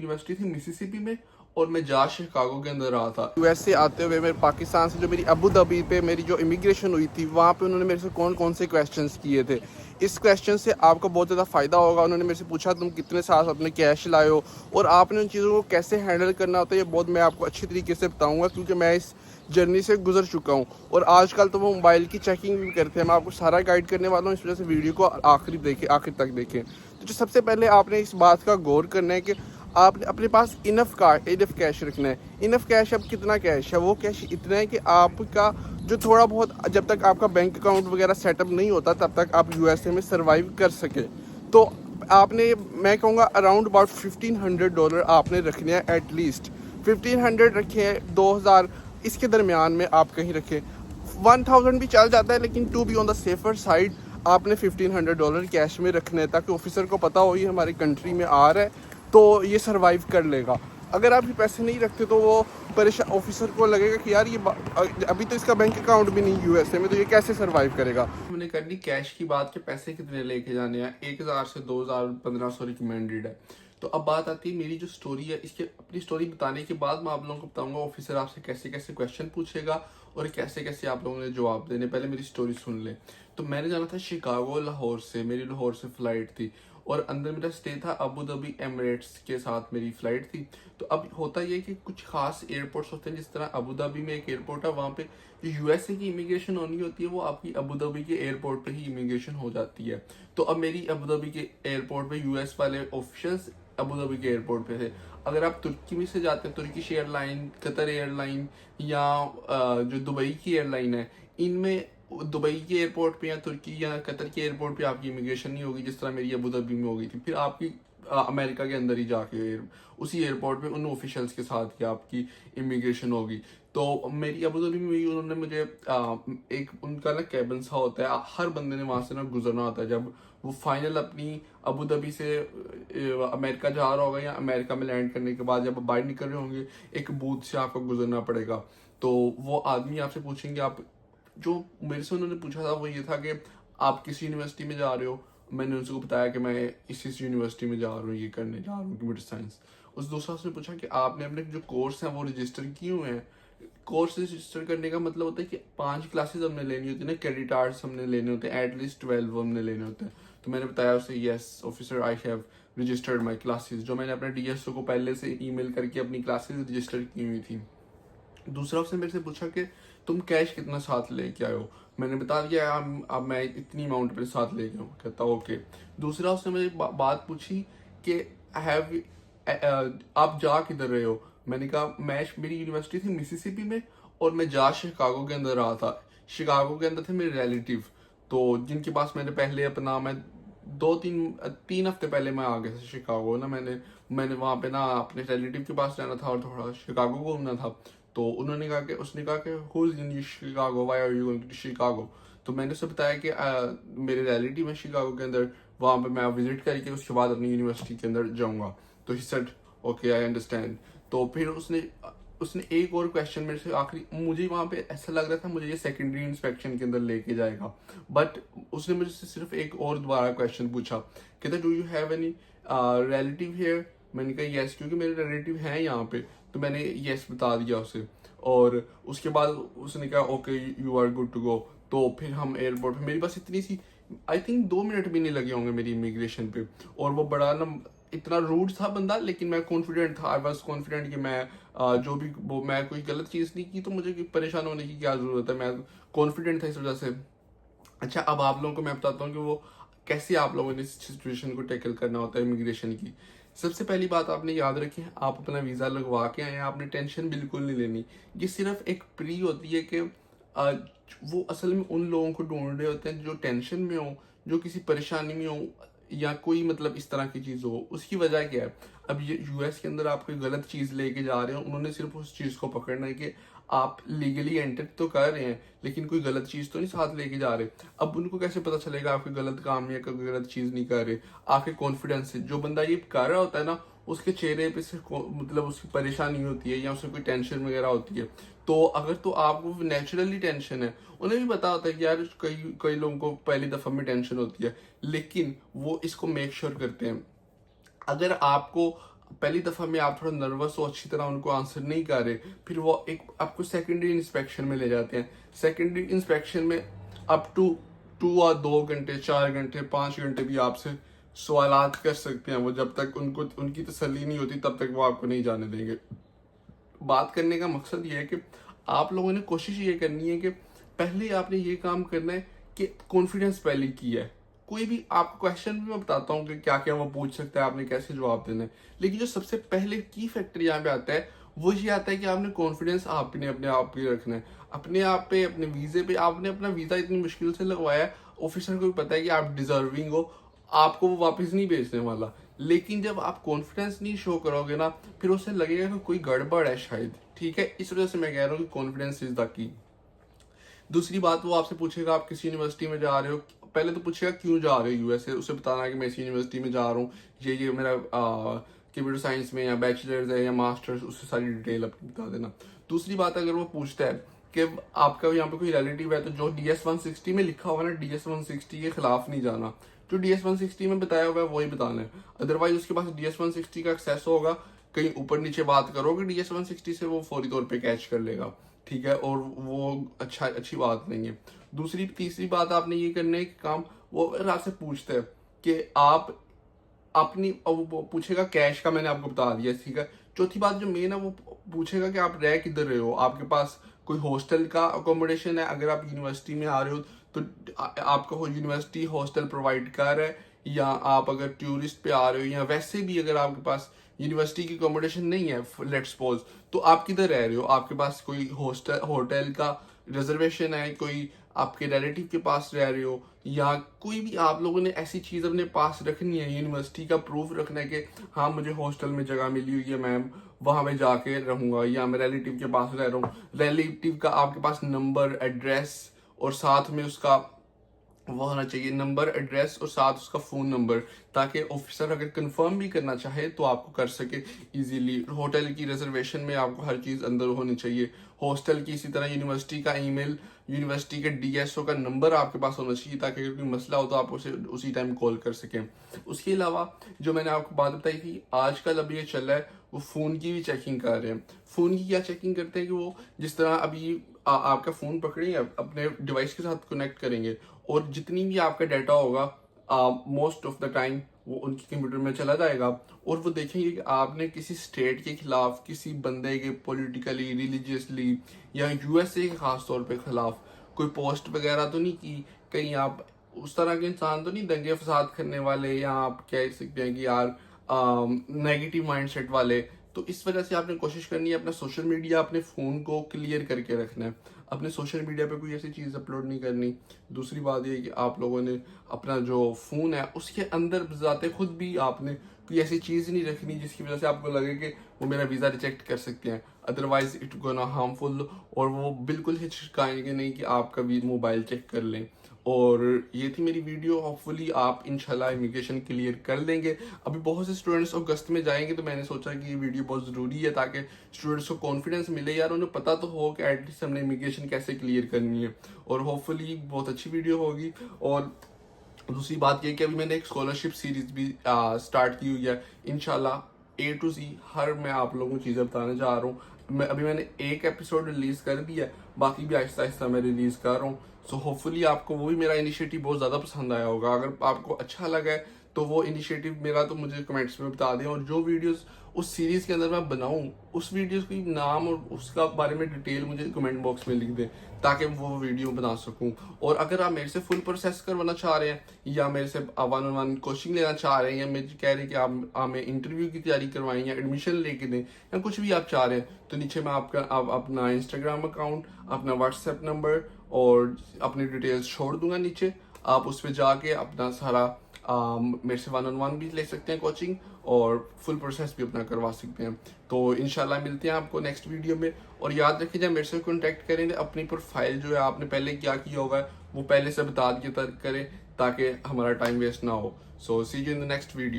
University थी Mississippi में और मैं जा शिकागो के अंदर रहा था। यूएस से आते हुए मेरे पाकिस्तान से जो मेरी अबू धाबी पे मेरी जो इमिग्रेशन हुई थी वहाँ पे उन्होंने मेरे से कौन कौन से क्वेश्चंस किए थे। इस क्वेश्चन से आपको बहुत ज़्यादा फ़ायदा होगा। उन्होंने मेरे से पूछा तुम कितने साल अपने कैश लाए हो और आपने उन चीज़ों को कैसे हैंडल करना होता है, ये बहुत मैं आपको अच्छी तरीके से बताऊँगा क्योंकि मैं इस जर्नी से गुजर चुका हूँ। और आजकल तो वो मोबाइल की चेकिंग भी करते हैं। मैं आपको सारा गाइड करने वाला हूँ, इस वजह से वीडियो को आखिर तक देखें। तो जो सबसे पहले आपने इस बात का गौर करना है कि आपने अपने पास इनफ कैश रखना है। इनफ कैश अब कितना कैश है? वो कैश इतना है कि आपका जो थोड़ा बहुत, जब तक आपका बैंक अकाउंट वगैरह सेटअप नहीं होता तब तक आप यूएसए में सर्वाइव कर सके। तो आपने, मैं कहूँगा अराउंड अबाउट $1500 आपने रखने हैं एटलीस्ट। 1500 रखें, 2000 इसके दरमियान में आप कहीं रखें। 1000 भी चल जाता है, लेकिन to be on the safer side आपने $1500 कैश में रखने हैं ताकि ऑफिसर को पता हो ये हमारी कंट्री में आ रहा है तो ये सरवाइव कर लेगा। अगर आप ये पैसे नहीं रखते तो वो परेशान, ऑफिसर को लगेगा कि यार ये अभी तो इसका बैंक अकाउंट भी नहीं यूएसए में, तो ये कैसे सरवाइव करेगा। हमने कर ली कैश की बात के पैसे कितने लेके जाने हैं। 1000 से 2000 1500 रिकमेंडेड है। तो अब बात आती है मेरी जो स्टोरी है, इसके अपनी स्टोरी बताने के बाद मैं आप लोगों को बताऊंगा ऑफिसर आपसे कैसे कैसे क्वेश्चन पूछेगा और कैसे कैसे आप लोगों ने जवाब देने। पहले मेरी स्टोरी सुन ले। तो मैंने जाना था शिकागो लाहौर से, मेरी लाहौर से फ्लाइट थी और अंदर मेरा स्टे था अबू धाबी एमिरेट्स के साथ मेरी फ्लाइट थी। तो अब होता यह कि कुछ खास एयरपोर्ट्स होते हैं, जिस तरह अबू धाबी में एक एयरपोर्ट है, वहाँ पे जो यूएसए की इमिग्रेशन होनी होती है वो आपकी अबू धाबी के एयरपोर्ट पे ही इमिग्रेशन हो जाती है। तो अब मेरी अबू धाबी के एयरपोर्ट पे यूएस वाले ऑफिशियल्स अबू धाबी के एयरपोर्ट पे थे। अगर आप तुर्की में से जाते हैं, तुर्किश एयरलाइन, कतर एयरलाइन या जो दुबई की एयरलाइन है, इनमें दुबई के एयरपोर्ट पे या तुर्की या कतर के एयरपोर्ट पे आपकी इमिग्रेशन नहीं होगी जिस तरह मेरी अबू धाबी में हो गई थी। फिर आपकी अमेरिका के अंदर ही जाके उसी एयरपोर्ट पे उन ऑफिशियल्स के साथ ही आपकी इमिग्रेशन होगी। तो मेरी अबू धाबी में हुई। उन्होंने मुझे एक उनका ना कैबिन सा होता है, हर बंदे ने वहां से ना गुजरना होता है। जब वो फाइनल अपनी अबू धाबी से अमेरिका जा रहा होगा या अमेरिका में लैंड करने के बाद जब बाहर निकल रहे होंगे, एक बूथ से आपको गुजरना पड़ेगा। तो वो आदमी आपसे पूछेंगे, आप जो मेरे से उन्होंने पूछा था वो ये था कि आप किस यूनिवर्सिटी में जा रहे हो। मैंने उनको बताया कि मैं इस यूनिवर्सिटी में जा रहा हूँ, ये करने जा रहा हूँ कंप्यूटर साइंस। उस दूसरा उसने पूछा कि आपने अपने जो कोर्स हैं वो रजिस्टर किए हुए हैं। कोर्स रजिस्टर करने का मतलब होता है कि 5 क्लासेस हमने लेनी होती है ना, क्रेडिट आवर्स हमने लेने होते हैं, एटलीस्ट 12 हमने लेने होते हैं। तो मैंने बताया उसे, yes officer I have registered my classes, जो मैंने अपने डीएसओ को पहले से ईमेल करके अपनी क्लासेस रजिस्टर की हुई थी। दूसरा उसने मेरे से पूछा कि तुम कैश कितना साथ लेके आए हो। मैंने बता दिया अब मैं इतनी अमाउंट अपने साथ लेके आऊँ। कहता ओके। दूसरा उसने मुझे बात पूछी कि हैव आप जा किधर रहे हो। मैंने कहा मैं, मेरी यूनिवर्सिटी थी मिसिसिपी में और मैं जा शिकागो के अंदर रहा था। शिकागो के अंदर थे मेरे रिलेटिव, तो जिनके पास मैंने पहले अपना, मैं 2-3 हफ्ते पहले मैं आ गया था शिकागो ना। मैंने वहाँ पे ना अपने रिलेटिव के पास जाना था और थोड़ा शिकागो घूमना था। तो उन्होंने कहा कि, उसने कहा कि who is in Chicago, why are you going to Chicago. तो मैंने उसे बताया कि मेरे रिलेटिव है शिकागो के अंदर, वहाँ पे मैं विजिट करके उसके बाद अपनी यूनिवर्सिटी के अंदर जाऊँगा। तो he said okay I understand. तो फिर उसने उसने एक और क्वेश्चन मेरे से आखिरी, मुझे वहाँ पे ऐसा लग रहा था मुझे ये सेकेंडरी इंस्पेक्शन के अंदर लेके जाएगा, बट उसने मुझसे सिर्फ एक और दोबारा क्वेश्चन पूछा। कहता do you have any relative here. मैंने कहा यस, क्योंकि मेरे रिलेटिव हैं यहाँ पे। तो मैंने यस बता दिया उसे और उसके बाद उसने कहा okay you are good to go. तो फिर हम एयरपोर्ट पे, मेरी बस इतनी सी, आई थिंक 2 मिनट भी नहीं लगे होंगे मेरी इमिग्रेशन पे। और वो बड़ा ना इतना रूड था बंदा, लेकिन मैं कॉन्फिडेंट था। आई वाज कॉन्फिडेंट कि मैं जो भी वो, मैं कोई गलत चीज़ नहीं की तो मुझे परेशान होने की क्या ज़रूरत है। मैं कॉन्फिडेंट था इस वजह से। अच्छा, अब आप लोगों को मैं बताता हूँ कि वो कैसे आप लोगों ने इस सिचुएशन को टैकल करना होता है इमिग्रेशन की। सबसे पहली बात आपने याद रखी है, आप अपना वीज़ा लगवा के आए हैं, आपने टेंशन बिल्कुल नहीं लेनी। ये सिर्फ एक प्री होती है कि वो असल में उन लोगों को ढूंढ रहे होते हैं जो टेंशन में हो, जो किसी परेशानी में हो या कोई मतलब इस तरह की चीज़ हो। उसकी वजह क्या है, अब ये यूएस के अंदर आप कोई गलत चीज़ लेके जा रहे हो, उन्होंने सिर्फ उस चीज़ को पकड़ना है कि आप लीगली एंटर तो कर रहे हैं लेकिन कोई गलत चीज़ तो नहीं साथ लेके जा रहे। अब उनको कैसे पता चलेगा आप कोई गलत काम या कोई गलत चीज़ नहीं कर रहे। आपके कॉन्फिडेंस से जो बंदा ये कर रहा होता है ना, उसके चेहरे पे से मतलब उसकी परेशानी होती है या उसे कोई टेंशन वगैरह होती है। तो अगर तो आपको नेचुरली टेंशन है, उन्हें भी पता होता है कि यार कई कई लोगों को पहली दफ़ा में टेंशन होती है, लेकिन वो इसको मेक श्योर करते हैं। अगर आपको पहली दफ़ा में आप थोड़ा नर्वस हो, अच्छी तरह उनको आंसर नहीं कर रहे, फिर वो एक आपको सेकेंडरी इंस्पेक्शन में ले जाते हैं। सेकेंडरी इंस्पेक्शन में अप टू 2 घंटे 4 घंटे 5 घंटे भी आपसे सवालात कर सकते हैं वो, जब तक उनको उनकी तसल्ली नहीं होती तब तक वो आपको नहीं जाने देंगे। बात करने का मकसद ये है कि आप लोगों ने कोशिश ये करनी है कि पहले आपने ये काम करना है कि कॉन्फिडेंस पहले किया है। कोई भी आप क्वेश्चन भी मैं बताता हूँ कि क्या क्या वो पूछ सकता है, आपने कैसे जवाब देना है, लेकिन जो सबसे पहले की फैक्टर यहाँ पे आता है वो ये आता है कि आपने कॉन्फिडेंस आपने अपने आप पे रखना है, अपने आप पे, अपने वीजे पे। आपने अपना वीजा इतनी मुश्किल से लगवाया है, ऑफिसर को भी पता है कि आप डिजर्विंग हो, आपको वो वापस नहीं भेजने वाला। लेकिन जब आप कॉन्फिडेंस नहीं शो करोगे ना, फिर उसे लगेगा कि कोई गड़बड़ है शायद। ठीक है, इस वजह से मैं कह रहा हूँ कि कॉन्फिडेंस इज द की। दूसरी बात, वो आपसे पूछेगा आप किस यूनिवर्सिटी में जा रहे हो। पहले तो पूछेगा क्यों जा रहे हो यूएसए, उसे बताना है कि मैं इस यूनिवर्सिटी में जा रहा हूँ, ये मेरा कंप्यूटर साइंस में या बैचलर्स है या मास्टर्स, उससे सारी डिटेल अपनी बता देना। दूसरी बात, अगर वो पूछता है कि आपका यहाँ पे कोई रिलेटिव है, तो जो DS 160 में लिखा हुआ ना, DS 160 के खिलाफ नहीं जाना। जो DS 160 में बताया हुआ है वही बताना है, अदरवाइज उसके पास DS 160 का एक्सेस होगा, कहीं ऊपर नीचे बात करोगे DS 160 से, वो फौरी तौर पे कैच कर लेगा। ठीक है, और वो अच्छी बात नहीं है। तीसरी बात आपने ये करने है कि काम, वो अगर आपसे पूछते हैं कि आप अपनी, वो पूछेगा कैश का, मैंने आपको बता दिया। ठीक है, चौथी बात जो मेन है, वो पूछेगा कि आप रह किधर रहे हो, आपके पास कोई हॉस्टल का अकोमोडेशन है। अगर आप यूनिवर्सिटी में आ रहे हो तो आपको यूनिवर्सिटी हॉस्टल प्रोवाइड कर रहा है, या आप अगर टूरिस्ट पे आ रहे हो, या वैसे भी अगर आपके पास यूनिवर्सिटी की अकोमोडेशन नहीं है, लेट्स सपोज, तो आप किधर रह रहे हो, आपके पास कोई होटल का रिजर्वेशन है, कोई आपके रिलेटिव के पास रह रहे हो, या कोई भी आप लोगों ने ऐसी चीज अपने पास रखनी है, यूनिवर्सिटी का प्रूफ रखना है कि हाँ मुझे हॉस्टल में जगह मिली हुई है मैम, वहां मैं जाके रहूंगा, या मैं रिलेटिव के पास रह रहा हूँ। रिलेटिव का आपके पास नंबर, एड्रेस, और साथ में उसका वो होना चाहिए, नंबर, एड्रेस, और साथ उसका फ़ोन नंबर, ताकि ऑफिसर अगर कंफर्म भी करना चाहे तो आपको कर सके इजीली। होटल की रिजर्वेशन में आपको हर चीज़ अंदर होनी चाहिए, हॉस्टल की, इसी तरह यूनिवर्सिटी का ईमेल, यूनिवर्सिटी के DSO का नंबर आपके पास होना चाहिए, ताकि अगर कोई मसला हो तो आप उसे उसी टाइम कॉल कर सकें। उसके अलावा जो मैंने आपको बात बताई थी, आजकल अभी ये चल रहा है, वो फ़ोन की भी चेकिंग कर रहे हैं। फ़ोन की क्या चेकिंग करते हैं कि वो जिस तरह अभी आपका फ़ोन पकड़ेंगे, अपने डिवाइस के साथ कनेक्ट करेंगे, और जितनी भी आपका डाटा होगा मोस्ट ऑफ द टाइम वो उनके कंप्यूटर में चला जाएगा, और वो देखेंगे कि आपने किसी स्टेट के खिलाफ, किसी बंदे के पॉलिटिकली, रिलीजियसली, या USA के खास तौर पे खिलाफ कोई पोस्ट वगैरह तो नहीं की, कहीं आप उस तरह के इंसान तो नहीं, दंगे फसाद करने वाले, या आप कह सकते हैं कि यार नेगेटिव माइंडसेट वाले। तो इस वजह से आपने कोशिश करनी है अपना सोशल मीडिया, अपने फ़ोन को क्लियर करके रखना है, अपने सोशल मीडिया पे कोई ऐसी चीज़ अपलोड नहीं करनी। दूसरी बात ये है कि आप लोगों ने अपना जो फ़ोन है उसके अंदर जाते खुद भी आपने कोई ऐसी चीज़ नहीं रखनी जिसकी वजह से आपको लगे कि वो मेरा वीज़ा रिजेक्ट कर सकते हैं, अदरवाइज इट गोना हार्मफुल, और वो बिल्कुल हिचकाएंगे नहीं कि आपका भी मोबाइल चेक कर लें। और ये थी मेरी वीडियो, होपफुली आप इंशाल्लाह इमिग्रेशन क्लियर कर लेंगे। अभी बहुत से स्टूडेंट्स अगस्त में जाएंगे, तो मैंने सोचा कि ये वीडियो बहुत ज़रूरी है, ताकि स्टूडेंट्स को कॉन्फिडेंस मिले, यार उन्हें पता तो हो कि एटलीस्ट हमने इमिग्रेशन कैसे क्लियर करनी है। और होपफुली बहुत अच्छी वीडियो होगी। और दूसरी बात ये कि अभी मैंने एक स्कॉलरशिप सीरीज भी स्टार्ट की हुई है, इंशाल्लाह A to Z हर मैं आप लोगों को चीज़ें बताने जा रहा हूँ। मैंने एक एपिसोड रिलीज कर दिया है, बाकी भी आहिस्ता आहिस्ता मैं रिलीज कर रहा हूँ। सो होपफुली आपको वो भी मेरा इनिशिएटिव बहुत ज़्यादा पसंद आया होगा। अगर आपको अच्छा लगा है तो वो इनिशिएटिव मेरा तो मुझे कमेंट्स में बता दें, और जो वीडियोस उस सीरीज के अंदर मैं बनाऊं, उस वीडियोस की नाम और उसका बारे में डिटेल मुझे कमेंट बॉक्स में लिख दें, ताकि वो वीडियो बना सकूं। और अगर आप मेरे से फुल प्रोसेस करवाना चाह रहे हैं, या मेरे से 1-on-1 कोचिंग लेना चाह रहे हैं, या मेरे कह रहे हैं कि आप हमें इंटरव्यू की तैयारी करवाएं या एडमिशन लेके दें, या कुछ भी आप चाह रहे हैं, तो नीचे मैं आप अपना इंस्टाग्राम अकाउंट, अपना व्हाट्सएप नंबर और अपनी डिटेल्स छोड़ दूंगा नीचे। आप उस पर जाके अपना सारा मेरे से 1-on-1 भी ले सकते हैं कोचिंग, और फुल प्रोसेस भी अपना करवा सकते हैं। तो इंशाल्लाह मिलते हैं आपको नेक्स्ट वीडियो में। और याद रखिए, जब मेरे से कॉन्टैक्ट करें तो अपनी प्रोफाइल जो है आपने पहले क्या किया होगा वो पहले से बता के करें, ताकि हमारा टाइम वेस्ट ना हो। So see you in the next video.